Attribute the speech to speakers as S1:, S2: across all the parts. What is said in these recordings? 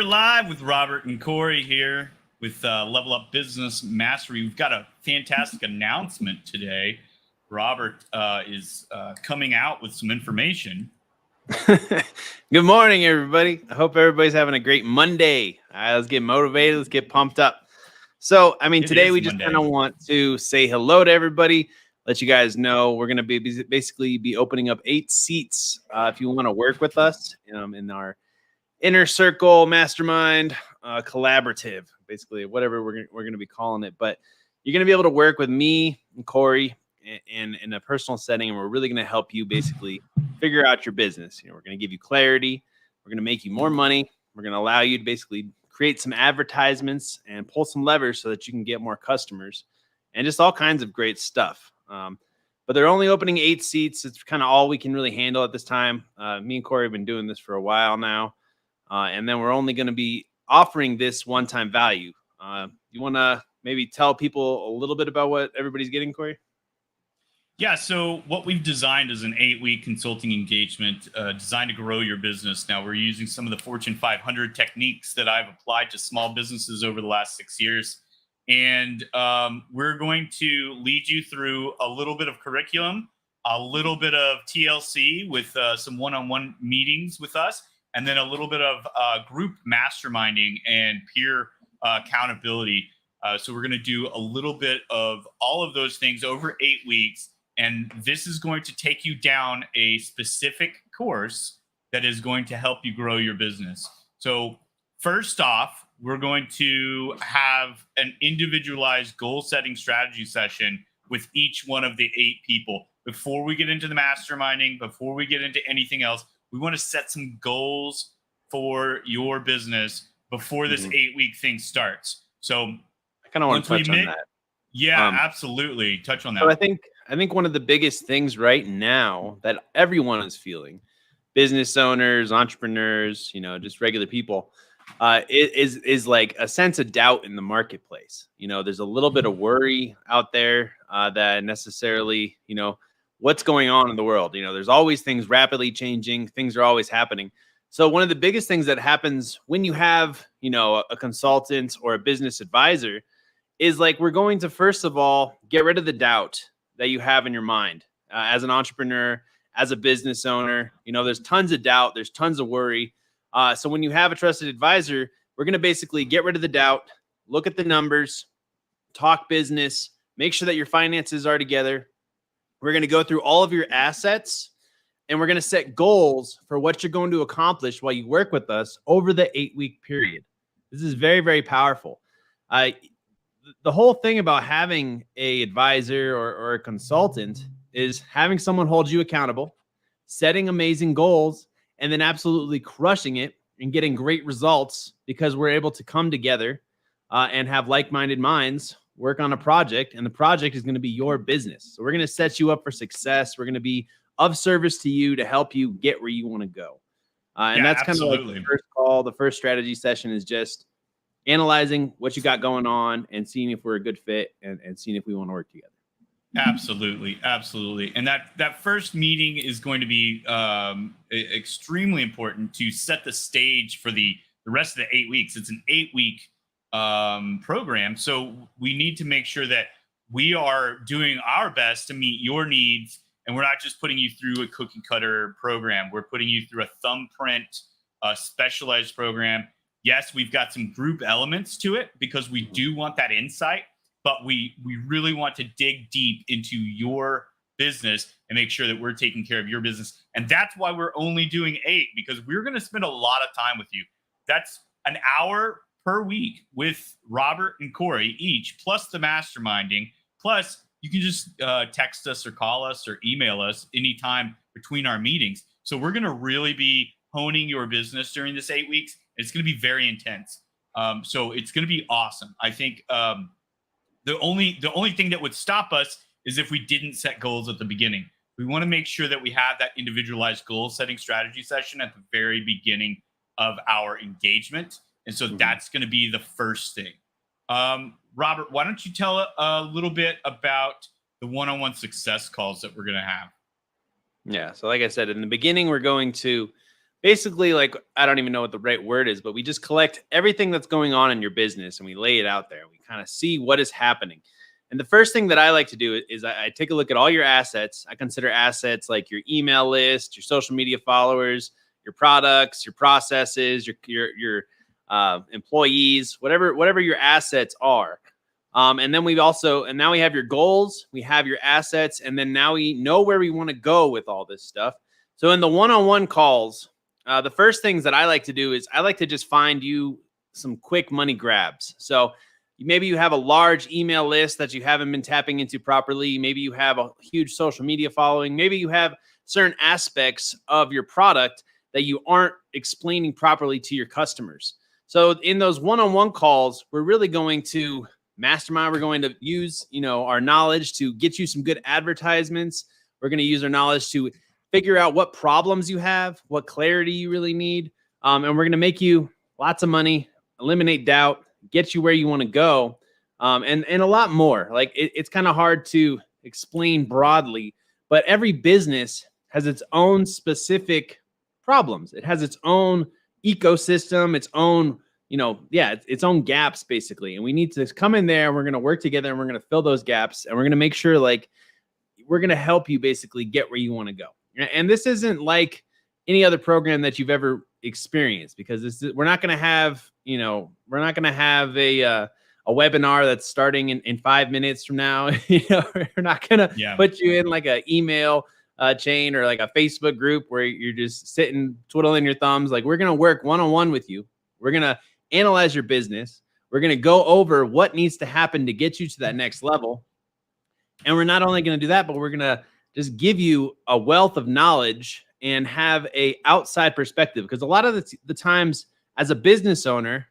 S1: live with Robert and Cory here with LevelUp Business Mastery. We've got a fantastic announcement today. Robert is coming out with some information.
S2: Good morning, everybody. I hope everybody's having a great Monday. All right, let's get motivated. Let's get pumped up. So, today we just kind of want to say hello to everybody. Let you guys know we're going to basically be opening up 8 seats if you want to work with us in our inner circle mastermind collaborative, basically whatever we're going to be calling it. But you're going to be able to work with me and Cory in a personal setting, and we're really going to help you basically figure out your business. We're going to give you clarity. We're going to make you more money. We're going to allow you to basically create some advertisements and pull some levers so that you can get more customers and just all kinds of great stuff. But they're only opening 8 seats. It's kind of all we can really handle at this time. Me and Cory have been doing this for a while now. And then we're only going to be offering this one-time value. You want to maybe tell people a little bit about what everybody's getting, Cory?
S1: Yeah, so what we've designed is an 8-week consulting engagement designed to grow your business. Now, we're using some of the Fortune 500 techniques that I've applied to small businesses over the last 6 years. And we're going to lead you through a little bit of curriculum, a little bit of TLC with some one-on-one meetings with us, and then a little bit of group masterminding and peer accountability. So we're going to do a little bit of all of those things over 8 weeks. And this is going to take you down a specific course that is going to help you grow your business. So first off, we're going to have an individualized goal setting strategy session with each one of the 8 people. Before we get into the masterminding, before we get into anything else, we want to set some goals for your business before this 8-week thing starts. So
S2: I kind of want to touch on that.
S1: Yeah, absolutely. Touch on that.
S2: So I think one of the biggest things right now that everyone is feeling, business owners, entrepreneurs, just regular people, is like a sense of doubt in the marketplace. There's a little bit of worry out there that necessarily, what's going on in the world. There's always things rapidly changing. Things are always happening. So one of the biggest things that happens when you have, a consultant or a business advisor is like, we're going to, first of all, get rid of the doubt that you have in your mind as an entrepreneur, as a business owner. There's tons of doubt. There's tons of worry. So when you have a trusted advisor, we're going to basically get rid of the doubt, look at the numbers, talk business, make sure that your finances are together. We're going to go through all of your assets, and we're going to set goals for what you're going to accomplish while you work with us over the 8-week period. This is very, very powerful. The whole thing about having a advisor or a consultant is having someone hold you accountable, setting amazing goals, and then absolutely crushing it and getting great results because we're able to come together and have like-minded minds, work on a project, and the project is going to be your business. So we're going to set you up for success. We're going to be of service to you to help you get where you want to go. And that's absolutely kind of like the first call. The first strategy session is just analyzing what you got going on and seeing if we're a good fit and seeing if we want to work together.
S1: Absolutely. And that first meeting is going to be extremely important to set the stage for the rest of the 8 weeks. It's an 8-week program. So we need to make sure that we are doing our best to meet your needs. And we're not just putting you through a cookie cutter program. We're putting you through a thumbprint, specialized program. Yes, we've got some group elements to it because we do want that insight, but we really want to dig deep into your business and make sure that we're taking care of your business. And that's why we're only doing 8, because we're going to spend a lot of time with you. That's an hour per week with Robert and Cory each, plus the masterminding. Plus, you can just text us or call us or email us anytime between our meetings. So we're going to really be honing your business during this 8 weeks. It's going to be very intense. So it's going to be awesome. I think the only thing that would stop us is if we didn't set goals at the beginning. We want to make sure that we have that individualized goal setting strategy session at the very beginning of our engagement. And so that's going to be the first thing. Robert, why don't you tell a little bit about the one-on-one success calls that we're going to have?
S2: Yeah. So like I said, in the beginning, we're going to basically, like, I don't even know what the right word is, but we just collect everything that's going on in your business and we lay it out there. We kind of see what is happening. And the first thing that I like to do is I take a look at all your assets. I consider assets like your email list, your social media followers, your products, your processes, your employees, whatever your assets are. And then now we have your goals, we have your assets, and then now we know where we want to go with all this stuff. So in the one-on-one calls, the first things that I like to do is I like to just find you some quick money grabs. So maybe you have a large email list that you haven't been tapping into properly. Maybe you have a huge social media following. Maybe you have certain aspects of your product that you aren't explaining properly to your customers. So in those one-on-one calls, we're really going to mastermind. We're going to use, our knowledge to get you some good advertisements. We're going to use our knowledge to figure out what problems you have, what clarity you really need. And we're going to make you lots of money, eliminate doubt, get you where you want to go, and a lot more. Like it's kind of hard to explain broadly, but every business has its own specific problems. It has its own ecosystem, its own, its own gaps basically. And we need to come in there. We're going to work together and we're going to fill those gaps. And we're going to make sure we're going to help you basically get where you want to go. And this isn't like any other program that you've ever experienced, because we're not going to have, we're not going to have a webinar that's starting in 5 minutes from now. We're not going to put you in like an email chain or like a Facebook group where you're just sitting twiddling your thumbs. Like, we're going to work one-on-one with you. We're going to analyze your business. We're going to go over what needs to happen to get you to that next level. And we're not only going to do that, but we're going to just give you a wealth of knowledge and have a outside perspective. Because a lot of the times as a business owner,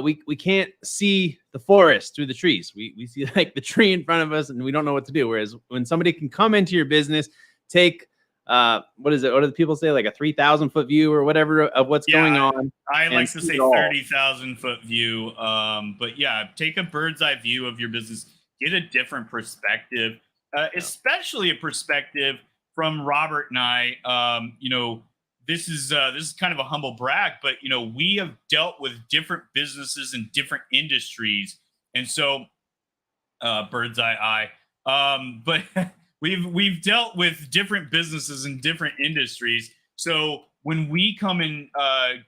S2: we can't see the forest through the trees. We see like the tree in front of us and we don't know what to do. Whereas when somebody can come into your business, take what do the people say, like a 3,000 foot view or whatever of what's going on.
S1: I like to say 30,000 foot view. But yeah, take a bird's eye view of your business, get a different perspective, especially a perspective from Robert and I. This is kind of a humble brag, but we have dealt with different businesses in different industries, and so bird's eye. But we've dealt with different businesses in different industries. So when we come and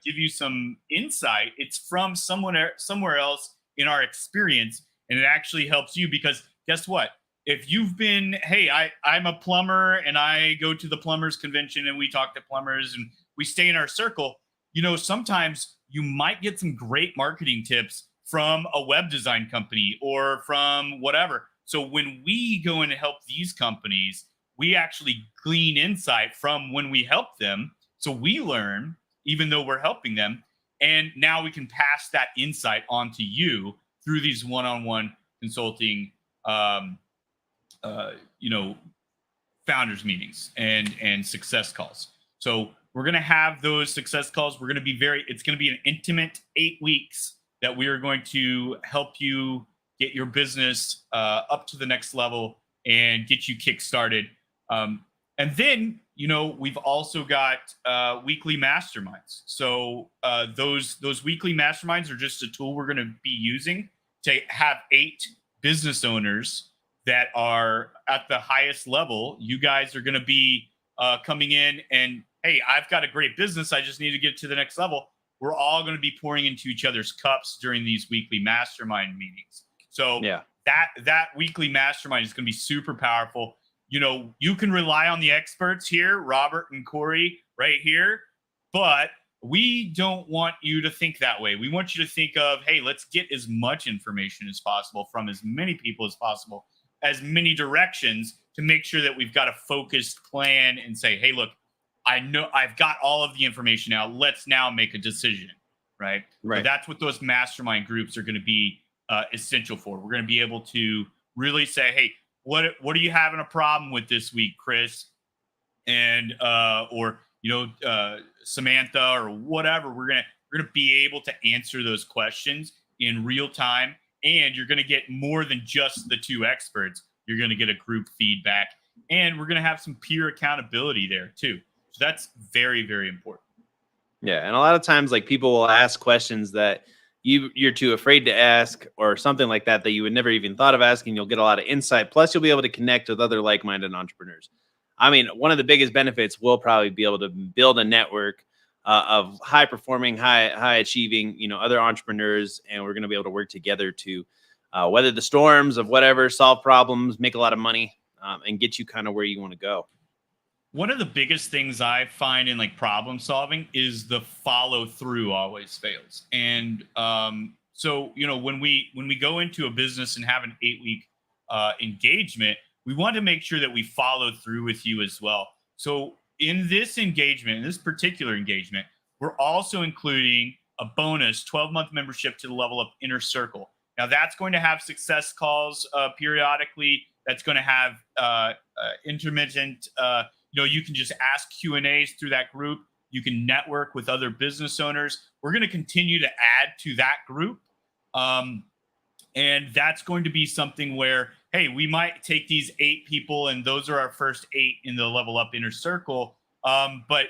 S1: give you some insight, it's from somewhere else in our experience, and it actually helps you because guess what? If you've been, hey, I'm a plumber and I go to the plumbers convention and we talk to plumbers and we stay in our circle, sometimes you might get some great marketing tips from a web design company or from whatever. So when we go in and help these companies, we actually glean insight from when we help them. So we learn, even though we're helping them. And now we can pass that insight on to you through these one-on-one consulting founders meetings and success calls. So we're going to have those success calls. It's going to be an intimate 8 weeks that we are going to help you get your business up to the next level and get you kickstarted. And then, we've also got weekly masterminds. So those weekly masterminds are just a tool we're going to be using to have 8 business owners that are at the highest level. You guys are going to be coming in and, hey, I've got a great business. I just need to get to the next level. We're all going to be pouring into each other's cups during these weekly mastermind meetings. So that weekly mastermind is going to be super powerful. You can rely on the experts here, Robert and Cory right here, but we don't want you to think that way. We want you to think of, hey, let's get as much information as possible from as many people as possible, as many directions, to make sure that we've got a focused plan and say, hey, look, I know I've got all of the information now. Let's now make a decision, right? So that's what those mastermind groups are going to be essential for. We're going to be able to really say, hey, what are you having a problem with this week, Chris? And Samantha or whatever. We're gonna be able to answer those questions in real time, and you're gonna get more than just the 2 experts. You're gonna get a group feedback, and we're gonna have some peer accountability there too. So that's very, very important.
S2: Yeah, and a lot of times, like, people will ask questions that you're too afraid to ask, or something like that you would never even thought of asking. You'll get a lot of insight. Plus, you'll be able to connect with other like-minded entrepreneurs. I mean, one of the biggest benefits will probably be able to build a network of high-performing, high-achieving, other entrepreneurs, and we're going to be able to work together to weather the storms of whatever, solve problems, make a lot of money, and get you kind of where you want to go.
S1: One of the biggest things I find in like problem solving is the follow through always fails. And so when we go into a business and have an 8 week engagement, we want to make sure that we follow through with you as well. So in this engagement, in this particular engagement, we're also including a bonus 12-month membership to the Level Up Inner Circle. Now that's going to have success calls periodically. That's going to have intermittent. You can just ask Q&As through that group. You can network with other business owners. We're going to continue to add to that group. And that's going to be something where, hey, we might take these 8 people, and those are our first 8 in the Level Up Inner Circle. But,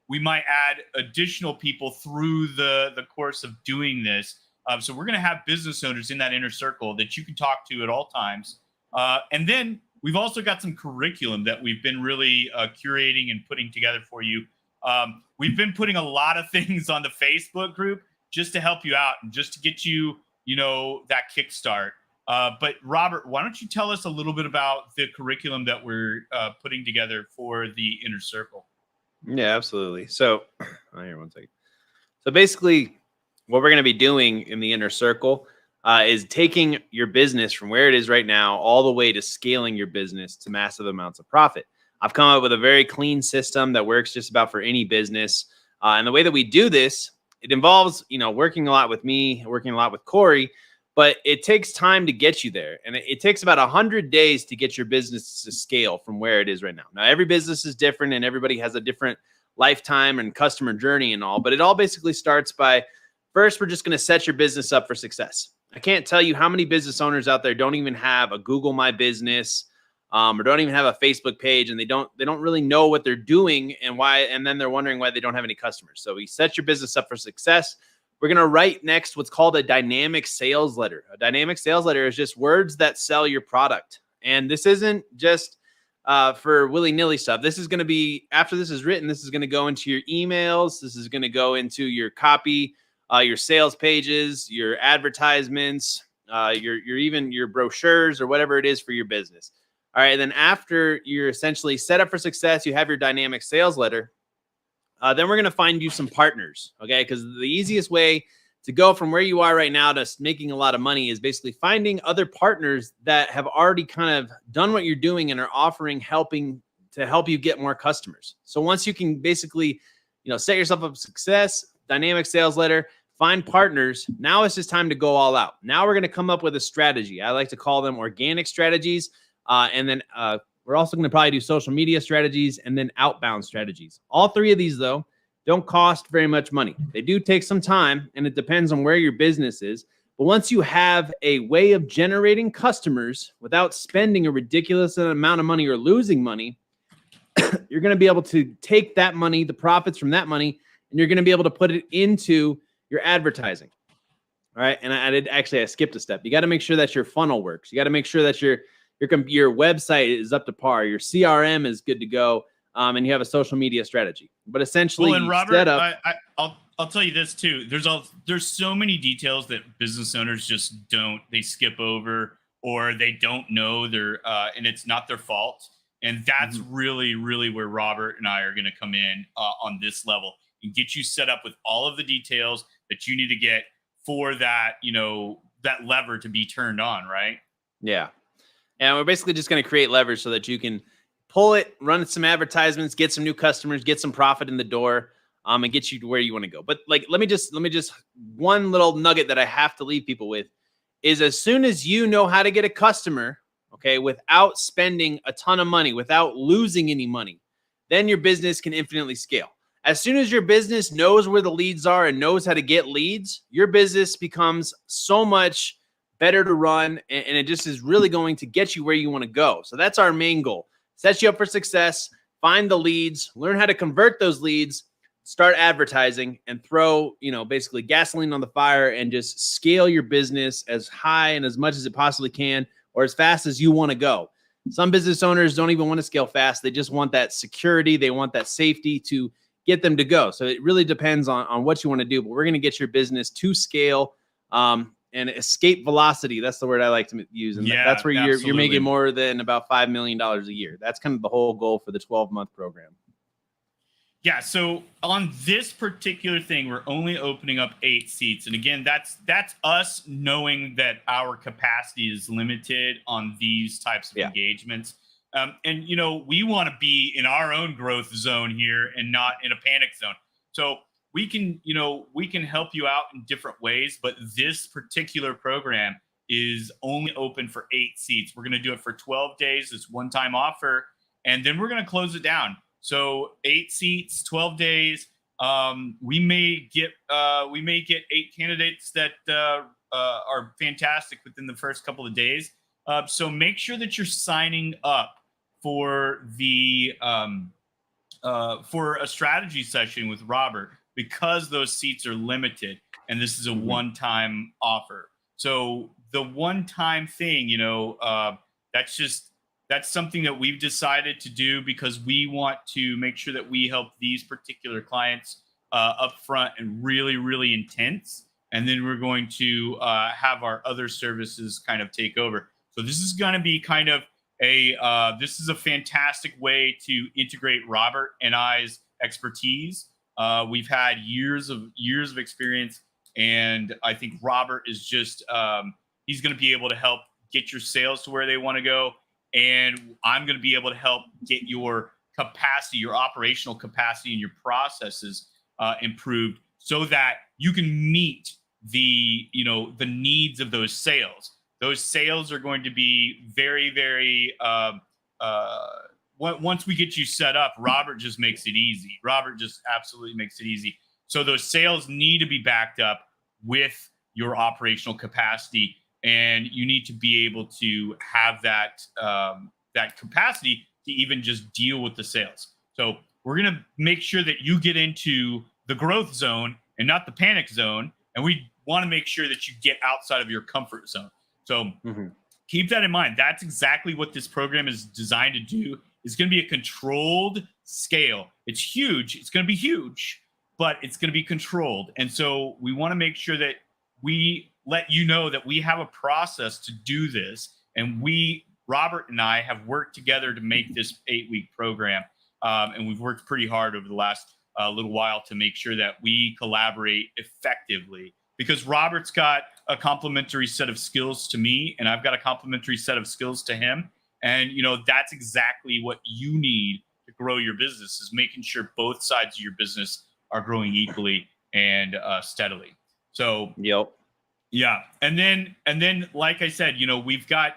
S1: we might add additional people through the course of doing this. So we're going to have business owners in that inner circle that you can talk to at all times. And then we've also got some curriculum that we've been really curating and putting together for you. We've been putting a lot of things on the Facebook group just to help you out and just to get you, that kickstart. But Robert, why don't you tell us a little bit about the curriculum that we're putting together for the inner circle?
S2: Yeah, absolutely. So, here, one second. So basically, what we're going to be doing in the inner circle is taking your business from where it is right now all the way to scaling your business to massive amounts of profit. I've come up with a very clean system that works just about for any business. And the way that we do this, it involves, working a lot with me, working a lot with Cory, but it takes time to get you there. And it takes about 100 days to get your business to scale from where it is right now. Now, every business is different and everybody has a different lifetime and customer journey and all, but it all basically starts by, first, we're just going to set your business up for success. I can't tell you how many business owners out there don't even have a Google My Business, or don't even have a Facebook page, and they don't really know what they're doing and why, and then they're wondering why they don't have any customers. So we set your business up for success. We're going to write next what's called a dynamic sales letter. A dynamic sales letter is just words that sell your product. And this isn't just for willy-nilly stuff. This is going to be, after this is written, this is going to go into your emails. This is going to go into your copy, your sales pages, your advertisements, your brochures, or whatever it is for your business. All right. Then after you're essentially set up for success, you have your dynamic sales letter. Then we're going to find you some partners. Okay. Because the easiest way to go from where you are right now to making a lot of money is basically finding other partners that have already kind of done what you're doing and are offering helping to help you get more customers. So once you can basically, set yourself up for success, dynamic sales letter, find partners. Now it's just time to go all out. Now we're going to come up with a strategy. I like to call them organic strategies. And then we're also going to probably do social media strategies and then outbound strategies. All 3 of these, though, don't cost very much money. They do take some time, and it depends on where your business is. But once you have a way of generating customers without spending a ridiculous amount of money or losing money, you're going to be able to take that money, the profits from that money, and you're going to be able to put it into your advertising. All right. And I skipped a step. You got to make sure that your funnel works. You got to make sure that your website is up to par. Your CRM is good to go. And you have a social media strategy. But essentially,
S1: and Robert, I'll tell you this too. There's so many details that business owners just they skip over, or they don't know and it's not their fault. And that's really, really where Robert and I are going to come in on this level and get you set up with all of the details that you need to get for that, that lever to be turned on, right?
S2: Yeah. And we're basically just going to create levers so that you can pull it, run some advertisements, get some new customers, get some profit in the door, and get you to where you want to go. But let me just one little nugget that I have to leave people with is, as soon as you know how to get a customer, okay, without spending a ton of money, without losing any money, then your business can infinitely scale. As soon as your business knows where the leads are and knows how to get leads, your business becomes so much better to run, and it just is really going to get you where you want to go. So that's our main goal. Set you up for success, find the leads, learn how to convert those leads start advertising and throw, basically gasoline on the fire and just scale your business as high and as much as it possibly can, or as fast as you want to go. Some business owners don't even want to scale fast. They just want that security. They want that safety to get them to go. So it really depends on what you want to do, but we're going to get your business to scale, and escape velocity. That's the word I like to use. And that's where you're making more than about $5 million a year. That's kind of the whole goal for the 12-month program.
S1: Yeah. So on this particular thing, we're only opening up 8 seats. And again, that's us knowing that our capacity is limited on these types of engagements. And, we want to be in our own growth zone here and not in a panic zone. So we can help you out in different ways, but this particular program is only open for 8 seats. We're going to do it for 12 days. It's one-time offer, and then we're going to close it down. So 8 seats, 12 days. We may get 8 candidates that are fantastic within the first couple of days. So make sure that you're signing up for the for a strategy session with Robert, because those seats are limited, and this is a one-time offer. So the one-time thing, that's something that we've decided to do because we want to make sure that we help these particular clients up front and really, really intense. And then we're going to have our other services kind of take over. So this is going to be kind of this is a fantastic way to integrate Robert and I's expertise. We've had years of experience, and I think Robert is just he's going to be able to help get your sales to where they want to go, and I'm going to be able to help get your capacity, your operational capacity, and your processes improved, so that you can meet the needs of those sales. Those sales are going to be very, very once we get you set up, Robert just makes it easy. Robert just absolutely makes it easy. So those sales need to be backed up with your operational capacity, and you need to be able to have that capacity to even just deal with the sales. So we're going to make sure that you get into the growth zone and not the panic zone. And we want to make sure that you get outside of your comfort zone. So keep that in mind. That's exactly what this program is designed to do. It's going to be a controlled scale. It's huge. It's going to be huge, but it's going to be controlled. And so we want to make sure that we let you know that we have a process to do this. And Robert and I have worked together to make this 8-week program. And we've worked pretty hard over the last little while to make sure that we collaborate effectively, because Robert's got a complementary set of skills to me, and I've got a complementary set of skills to him. And, that's exactly what you need to grow your business, is making sure both sides of your business are growing equally and steadily. So, yeah. And then, like I said, we've got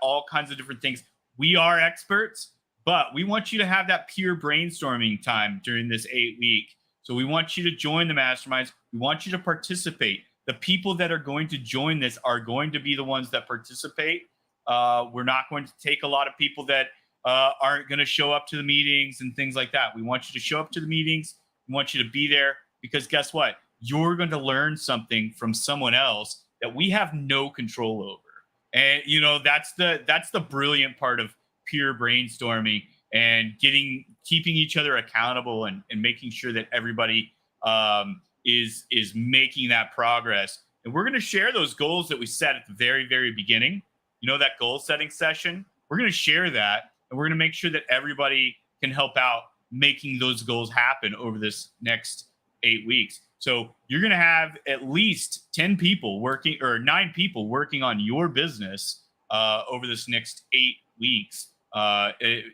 S1: all kinds of different things. We are experts, but we want you to have that peer brainstorming time during this 8-week. So we want you to join the masterminds. We want you to participate. The people that are going to join this are going to be the ones that participate. We're not going to take a lot of people that aren't going to show up to the meetings and things like that. We want you to show up to the meetings. We want you to be there, because guess what? You're going to learn something from someone else that we have no control over. And, that's the brilliant part of peer brainstorming, and keeping each other accountable, and making sure that everybody is making that progress. And we're going to share those goals that we set at the very, very beginning. That goal setting session, we're going to share that, and we're going to make sure that everybody can help out making those goals happen over this next 8 weeks. So you're going to have at least 10 people working, or 9 people working on your business over this next 8 weeks,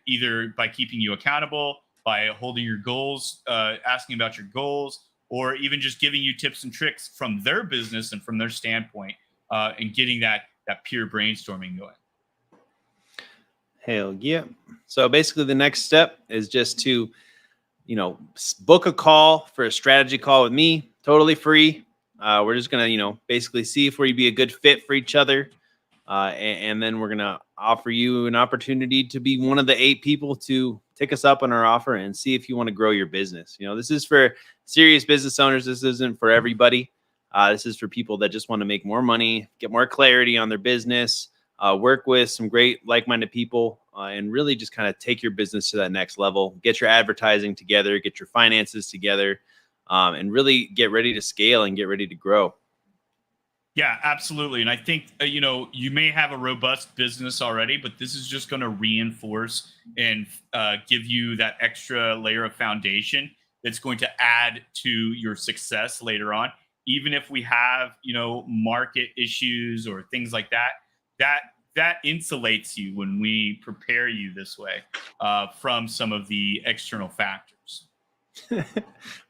S1: either by keeping you accountable, by holding your goals, asking about your goals, or even just giving you tips and tricks from their business and from their standpoint, and getting that peer brainstorming going.
S2: Hell yeah. So basically the next step is just to, book a call for a strategy call with me, totally free. We're just going to, basically see if we'd be a good fit for each other. And then we're going to offer you an opportunity to be one of the 8 people to take us up on our offer and see if you want to grow your business. This is for serious business owners. This isn't for everybody. This is for people that just want to make more money, get more clarity on their business, work with some great like-minded people, and really just kind of take your business to that next level, get your advertising together, get your finances together, and really get ready to scale and get ready to grow.
S1: Yeah, absolutely. And I think, you may have a robust business already, but this is just going to reinforce and give you that extra layer of foundation that's going to add to your success later on. Even if we have, market issues or things like that insulates you when we prepare you this way from some of the external factors.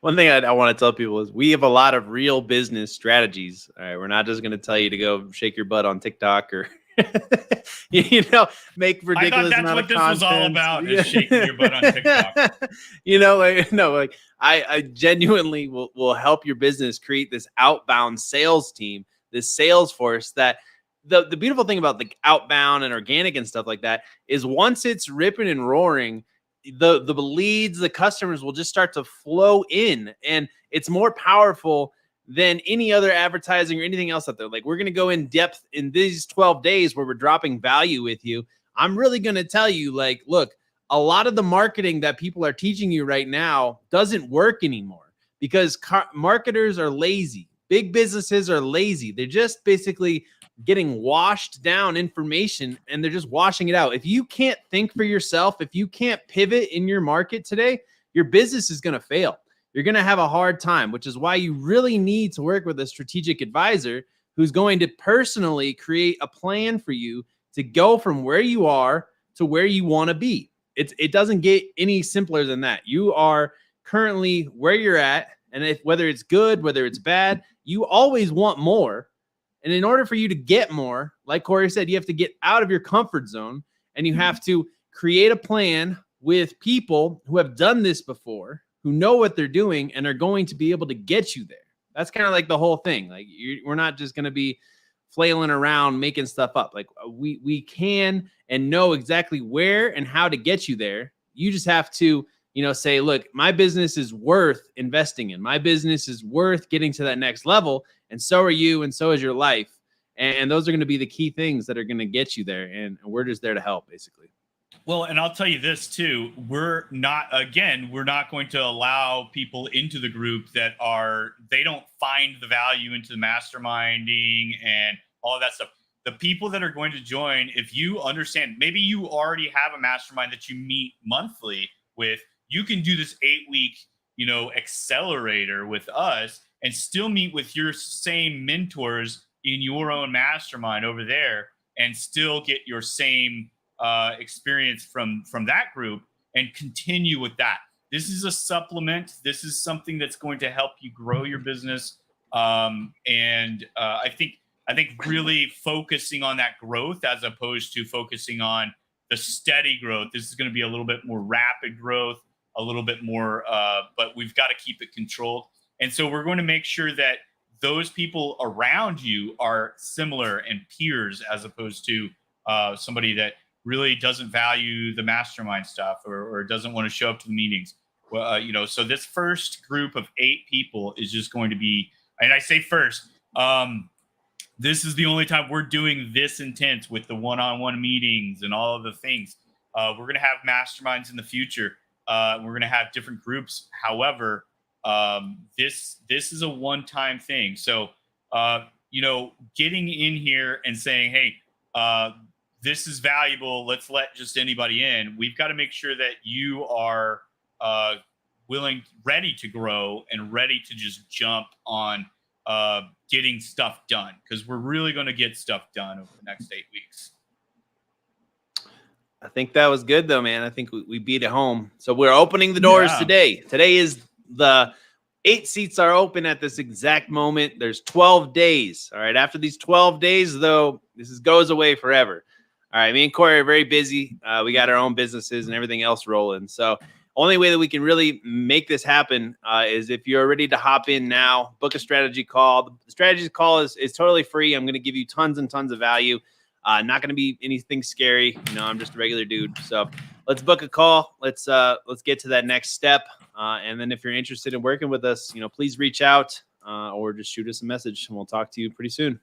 S2: One thing I want to tell people is we have a lot of real business strategies. All right, we're not just going to tell you to go shake your butt on TikTok or make ridiculous amount of content. I thought that's what this was all about, is shaking your butt on TikTok. I genuinely will help your business create this outbound sales team, this sales force that the beautiful thing about the outbound and organic and stuff like that is once it's ripping and roaring, the leads, the customers will just start to flow in, and it's more powerful than any other advertising or anything else out there. Like, we're going to go in depth in these 12 days where we're dropping value with you. I'm really going to tell you, like, look, a lot of the marketing that people are teaching you right now doesn't work anymore because marketers are lazy. Big businesses are lazy. They're just basically getting washed down information and they're just washing it out. If you can't think for yourself, if you can't pivot in your market today, your business is going to fail. You're going to have a hard time, which is why you really need to work with a strategic advisor who's going to personally create a plan for you to go from where you are to where you want to be. It doesn't get any simpler than that. You are currently where you're at, and whether it's good, whether it's bad, you always want more. And in order for you to get more, like Cory said, you have to get out of your comfort zone and you have to create a plan with people who have done this before, who know what they're doing and are going to be able to get you there. That's kind of like the whole thing. Like, we're not just going to be flailing around making stuff up. Like, we can and know exactly where and how to get you there. You just have to, say, look, my business is worth investing in. My business is worth getting to that next level. And so are you, and so is your life. And those are going to be the key things that are going to get you there. And we're just there to help, basically.
S1: Well, and I'll tell you this too. We're not going to allow people into the group they don't find the value into the masterminding and all of that stuff. The people that are going to join, if you understand, maybe you already have a mastermind that you meet monthly with, you can do this 8-week, accelerator with us and still meet with your same mentors in your own mastermind over there and still get your same experience from that group and continue with that. This is a supplement. This is something that's going to help you grow your business. I think really focusing on that growth as opposed to focusing on the steady growth. This is going to be a little bit more rapid growth, a little bit more, but we've got to keep it controlled. And so we're going to make sure that those people around you are similar and peers, as opposed to somebody that really doesn't value the mastermind stuff or doesn't want to show up to the meetings. Well, so this first group of 8 people is just going to be, and I say first, this is the only time we're doing this intense with the one-on-one meetings and all of the things. We're going to have masterminds in the future. We're going to have different groups. However, this is a one-time thing. So, getting in here and saying, hey, this is valuable, let's let just anybody in. We've got to make sure that you are ready to grow and ready to just jump on getting stuff done, because we're really going to get stuff done over the next 8 weeks.
S2: I think that was good, though, man. I think we beat it home. So we're opening the doors today. Today is the 8 seats are open at this exact moment. There's 12 days. All right. After these 12 days, though, goes away forever. All right. Me and Cory are very busy. We got our own businesses and everything else rolling. So only way that we can really make this happen is if you're ready to hop in now, book a strategy call. The strategy call is totally free. I'm going to give you tons and tons of value. Not going to be anything scary. I'm just a regular dude. So let's book a call. Let's get to that next step. And then if you're interested in working with us, please reach out or just shoot us a message, and we'll talk to you pretty soon.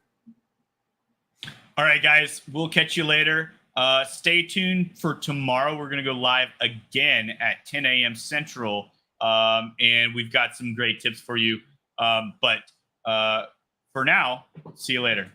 S1: All right, guys, we'll catch you later. Stay tuned for tomorrow. We're going to go live again at 10 a.m. Central, and we've got some great tips for you. But for now, see you later.